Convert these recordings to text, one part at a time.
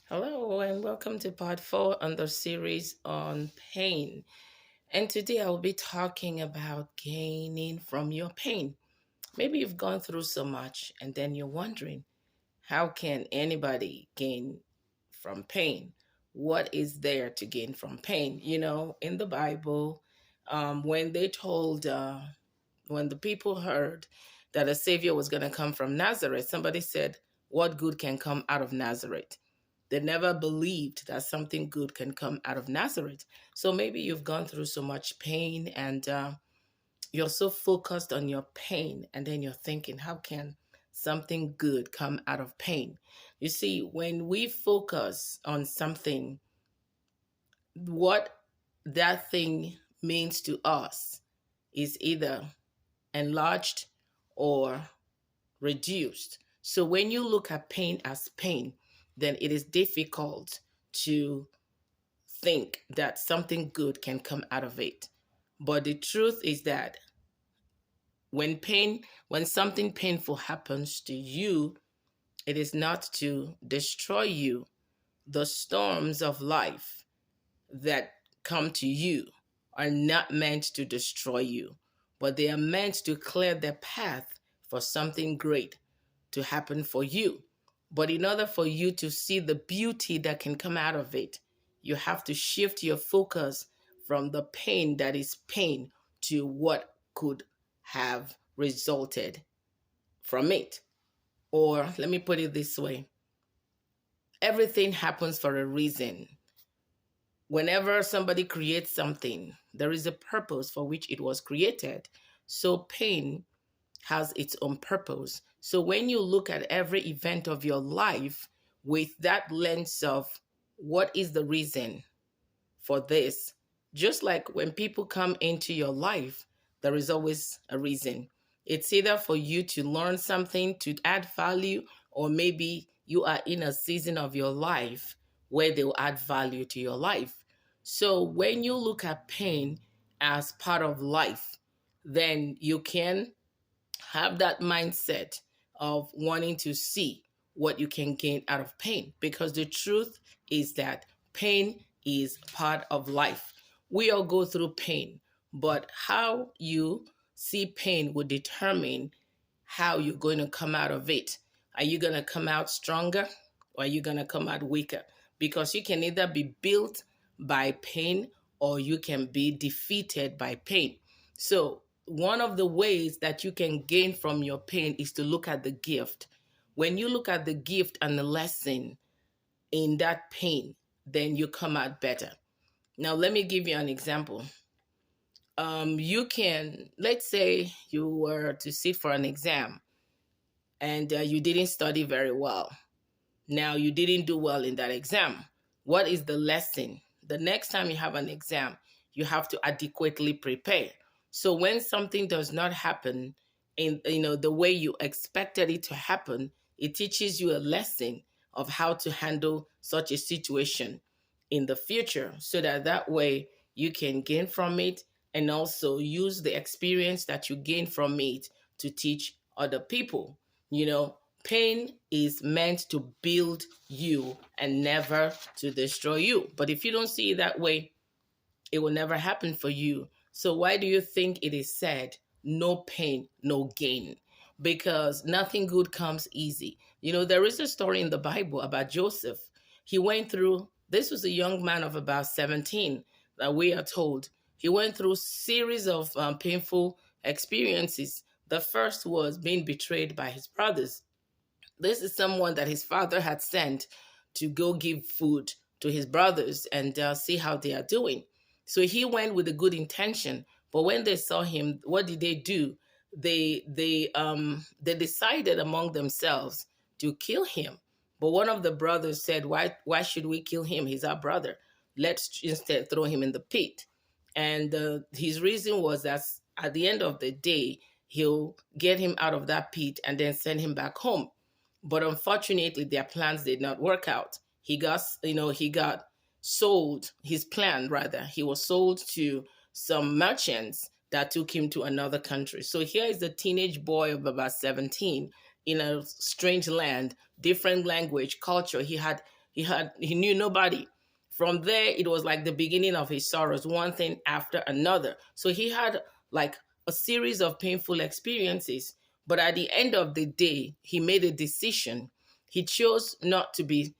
Hello, and welcome to part four on the series on pain. And today I will be talking about gaining from your pain. Maybe you've gone through so much, and then you're wondering, how can anybody gain from pain? What is there to gain from pain? In the Bible, when when the people heard that a Savior was going to come from Nazareth, somebody said, "What good can come out of Nazareth?" They never believed that something good can come out of Nazareth. So maybe you've gone through so much pain and you're so focused on your pain, and then you're thinking, how can something good come out of pain? You see, when we focus on something, what that thing means to us is either enlarged or reduced. So when you look at pain as pain, then it is difficult to think that something good can come out of it. But the truth is that when something painful happens to you, it is not to destroy you. The storms of life that come to you are not meant to destroy you, but they are meant to clear the path for something great to happen for you. But in order for you to see the beauty that can come out of it, you have to shift your focus from the pain that is pain to what could have resulted from it. Or let me put it this way, everything happens for a reason. Whenever somebody creates something, there is a purpose for which it was created. So pain has its own purpose. So when you look at every event of your life with that lens of what is the reason for this, just like when people come into your life, there is always a reason. It's either for you to learn something, to add value, or maybe you are in a season of your life where they will add value to your life. So when you look at pain as part of life, then you can have that mindset of wanting to see what you can gain out of pain, because the truth is that pain is part of life. We all go through pain, but how you see pain will determine how you're going to come out of it. Are you going to come out stronger, or are you going to come out weaker? Because you can either be built by pain or you can be defeated by pain. So one of the ways that you can gain from your pain is to look at the gift. When you look at the gift and the lesson in that pain, then you come out better. Now, let me give you an example. You can, let's say you were to sit for an exam and you didn't study very well. Now, you didn't do well in that exam. What is the lesson? The next time you have an exam, you have to adequately prepare. So when something does not happen in the way you expected it to happen, it teaches you a lesson of how to handle such a situation in the future, so that way you can gain from it and also use the experience that you gain from it to teach other people. Pain is meant to build you and never to destroy you. But if you don't see it that way, it will never happen for you. So why do you think it is said, no pain, no gain? Because nothing good comes easy. There is a story in the Bible about Joseph. He went through, this was a young man of about 17 that we are told. He went through series of painful experiences. The first was being betrayed by his brothers. This is someone that his father had sent to go give food to his brothers and see how they are doing. So he went with a good intention, but when they saw him, what did they do? They decided among themselves to kill him. But one of the brothers said, "Why should we kill him? He's our brother. Let's instead throw him in the pit." And his reason was that at the end of the day, he'll get him out of that pit and then send him back home. But unfortunately, their plans did not work out. He got sold, his plan rather, he was sold to some merchants that took him to another country. So here is a teenage boy of about 17 in a strange land, different language, culture. He knew nobody. From there, it was like the beginning of his sorrows, one thing after another. So he had like a series of painful experiences. But at the end of the day, he made a decision. He chose not to be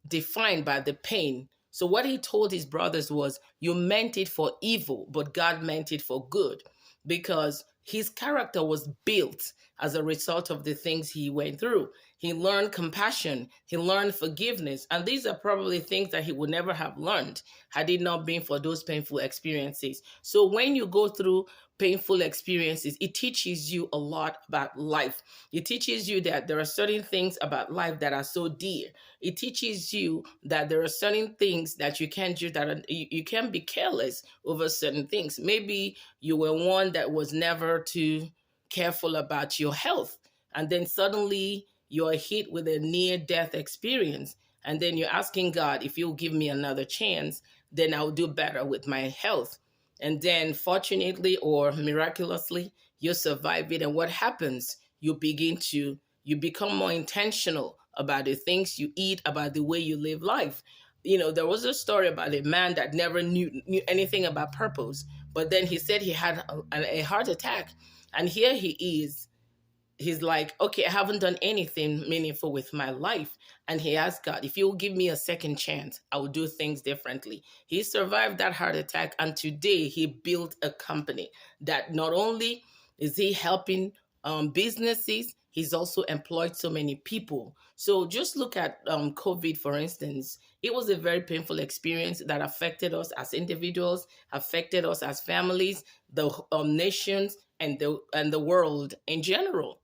defined by the pain. So what he told his brothers was, "You meant it for evil, but God meant it for good," because his character was built as a result of the things he went through. He learned compassion, he learned forgiveness, and these are probably things that he would never have learned had it not been for those painful experiences. So when you go through painful experiences, it teaches you a lot about life. It teaches you that there are certain things about life that are so dear. It teaches you that there are certain things that you can't do, that you can't be careless over certain things. Maybe you were one that was never too careful about your health, and then suddenly you're hit with a near death experience, and then you're asking God, if you'll give me another chance, then I'll do better with my health. And then fortunately or miraculously, you survive it. And what happens? You become more intentional about the things you eat, about the way you live life. There was a story about a man that never knew anything about purpose, but then he said he had a heart attack. And here he is. He's like, okay, I haven't done anything meaningful with my life. And he asked God, if you will give me a second chance, I will do things differently. He survived that heart attack. And today he built a company that not only is he helping businesses, he's also employed so many people. So just look at COVID, for instance. It was a very painful experience that affected us as individuals, affected us as families, the nations, and the world in general.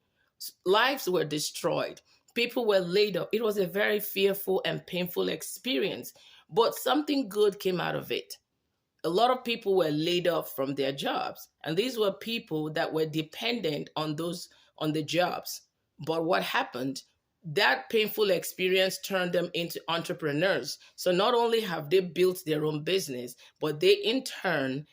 Lives were destroyed. People were laid off. It was a very fearful and painful experience, but something good came out of it. A lot of people were laid off from their jobs, and these were people that were dependent on the jobs. But what happened? That painful experience turned them into entrepreneurs. So not only have they built their own business, but they in turn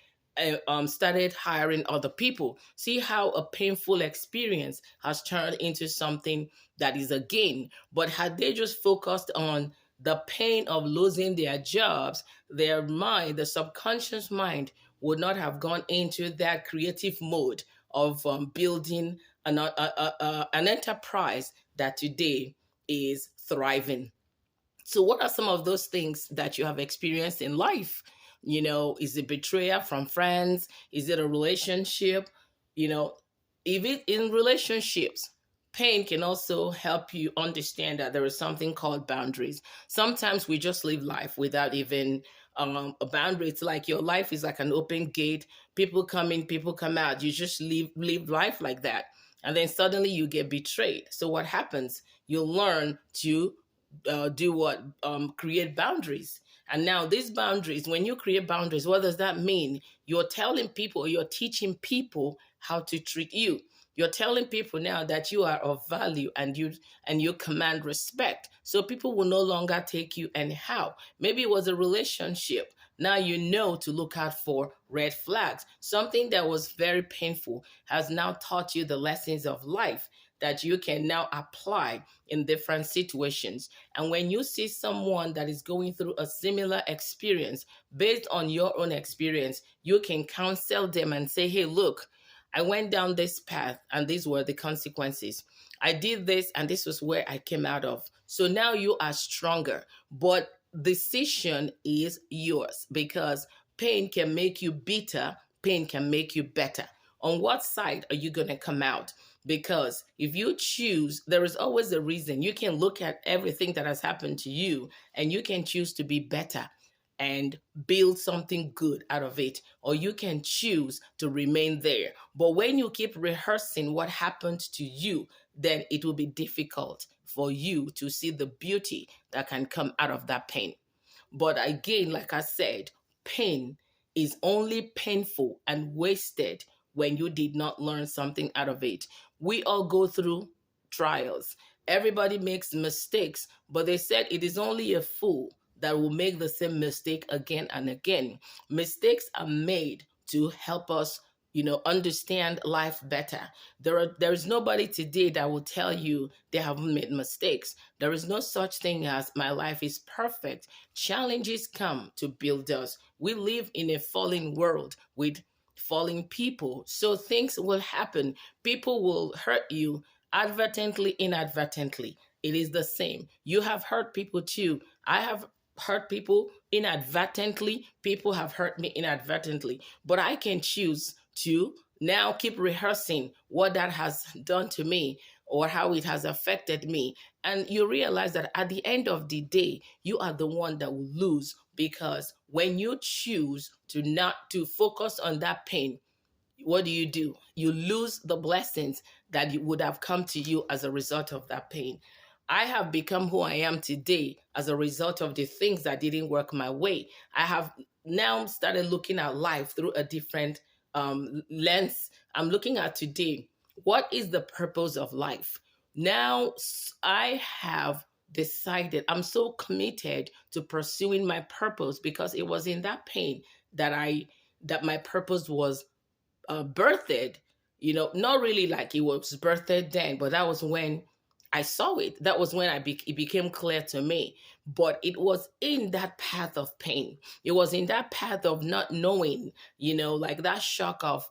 started hiring other people. See how a painful experience has turned into something that is a gain. But had they just focused on the pain of losing their jobs, their mind, the subconscious mind, would not have gone into that creative mode of building an enterprise that today is thriving. So, what are some of those things that you have experienced in life? Is it betrayal from friends? Is it a relationship? You know, even in relationships, pain can also help you understand that there is something called boundaries. Sometimes we just live life without even a boundary. It's like your life is like an open gate. People come in, people come out. You just live life like that. And then suddenly you get betrayed. So what happens? You learn to do what? Create boundaries. And now these boundaries, when you create boundaries, what does that mean? You're telling people, you're teaching people how to treat you. You're telling people now that you are of value, and you command respect. So people will no longer take you anyhow. Maybe it was a relationship. Now you know to look out for red flags. Something that was very painful has now taught you the lessons of life that you can now apply in different situations. And when you see someone that is going through a similar experience, based on your own experience, you can counsel them and say, hey, look, I went down this path and these were the consequences. I did this and this was where I came out of. So now you are stronger, but decision is yours, because pain can make you bitter, pain can make you better. On what side are you going to come out? Because if you choose, there is always a reason. You can look at everything that has happened to you and you can choose to be better and build something good out of it, or you can choose to remain there. But when you keep rehearsing what happened to you, then it will be difficult for you to see the beauty that can come out of that pain. But again, like I said, pain is only painful and wasted when you did not learn something out of it. We all go through trials. Everybody makes mistakes, but they said it is only a fool that will make the same mistake again and again. Mistakes are made to help us, understand life better. There is nobody today that will tell you they haven't made mistakes. There is no such thing as my life is perfect. Challenges come to build us. We live in a fallen world with falling people, so things will happen. People will hurt you advertently, inadvertently. It is the same. You have hurt people too. I have hurt people inadvertently. People have hurt me inadvertently. But I can choose to now keep rehearsing what that has done to me or how it has affected me. And you realize that at the end of the day, you are the one that will lose, because when you choose to not to focus on that pain, what do? You lose the blessings that would have come to you as a result of that pain. I have become who I am today as a result of the things that didn't work my way. I have now started looking at life through a different lens. I'm looking at today. What is the purpose of life? Now I have decided I'm so committed to pursuing my purpose, because it was in that pain that that my purpose was birthed, not really like it was birthed then, but that was when I saw it. That was when it became clear to me. But it was in that path of pain. It was in that path of not knowing, like that shock of